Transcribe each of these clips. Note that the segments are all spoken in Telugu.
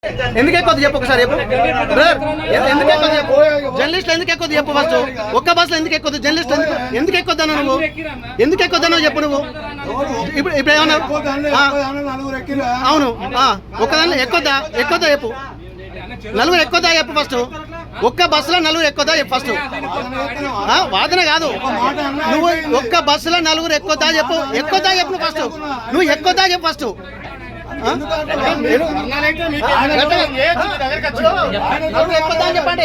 ఎందుకు ఎక్కువ చెప్పు ఒకసారి చెప్పు బ్రదర్, ఎందుకు ఎక్కువ చెప్పు జర్నలిస్ట్ ఎందుకు ఎక్కువ చెప్పు ఫస్ట్. ఒక్క బస్సులో ఎందుకు ఎక్కువ జర్నలిస్ట్ ఎందుకు ఎక్కువద్దాను నువ్వు, ఎందుకు ఎక్కువద్దానో చెప్పు నువ్వు. ఇప్పుడు ఏమన్నావు? అవును, ఒక్కదాన్ని ఎక్కువద్దా చెప్పు. నలుగురు ఎక్కువదా చెప్పు ఫస్ట్. ఒక్క బస్సులో నలుగురు ఎక్కువదా చెప్పు ఫస్ట్. వాదన కాదు, నువ్వు ఒక్క బస్సులో నలుగురు ఎక్కువదా చెప్పు. ఎక్కువదా చెప్పు నువ్వు ఫస్ట్. నువ్వు ఎక్కువదా చెప్పు ఫస్ట్. చెప్పండి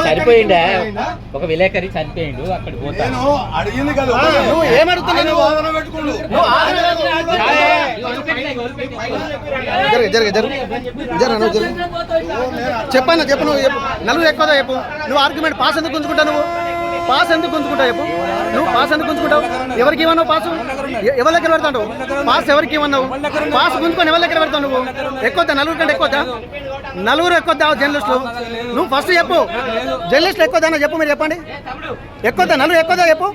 చనిపోయిండా ఒక విలేకరి చనిపోయిండు అక్కడ పోతాను అడిగింది కదా. నువ్వు ఏమడుగుతున్నావు? చెప్పన్నా చెప్పు. నువ్వు చెప్పు నలుగురు ఎక్కువదా చెప్పు. నువ్వు ఆర్గ్యుమెంట్ పాస్ ఎందుకు గుంజుకుంటావు? నువ్వు పాస్ ఎందుకు గుంజుకుంటావు చెప్పు. నువ్వు పాస్ ఎందుకు గుంజుకుంటావు? ఎవరికి ఇవ్వన్నావు పాసు? ఎవరి దగ్గర పెడతావు? పాస్ ఎవరికి ఇవ్వన్నావు? పాస్ గుంజుకొని ఎవరి దగ్గర పెడతావు? నువ్వు ఎక్కువద్దా? నలుగురు కంటే ఎక్కువద్దా? నలుగురు ఎక్కువద్దా జర్నలిస్టులు? నువ్వు ఫస్ట్ చెప్పు. జర్నలిస్టులు ఎక్కువదా చెప్పు. మీరు చెప్పండి. ఎక్కువద్దా? నలుగురు ఎక్కువదా చెప్పు.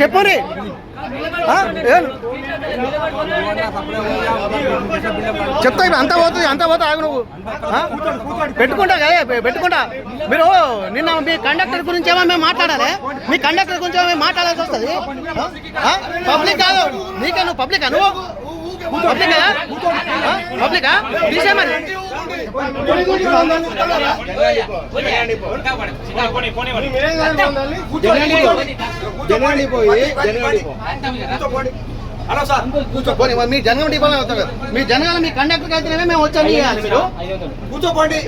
చెప్పు రీ. చెప్తా అంతా పోతుంది ఆగు నువ్వు. పెట్టుకుంటా కదా పెట్టుకుంటా. మీరు నిన్న మీ కండక్టర్ గురించి ఏమో మేము మాట్లాడాలి. మీ కండక్టర్ గురించి ఏమో మాట్లాడాల్సి వస్తుంది. పబ్లిక్ కాదు నీకే. నువ్వు పబ్లికా? నువ్వు పబ్లిక్ కదా? పబ్లికా తీసే మరి. మీ జనగం డిపోలో అవుతాం కదా. మీ జనగాల మీ కండక్టర్ అయితేనే మేము వచ్చాము. మీరు కూర్చోపోండి.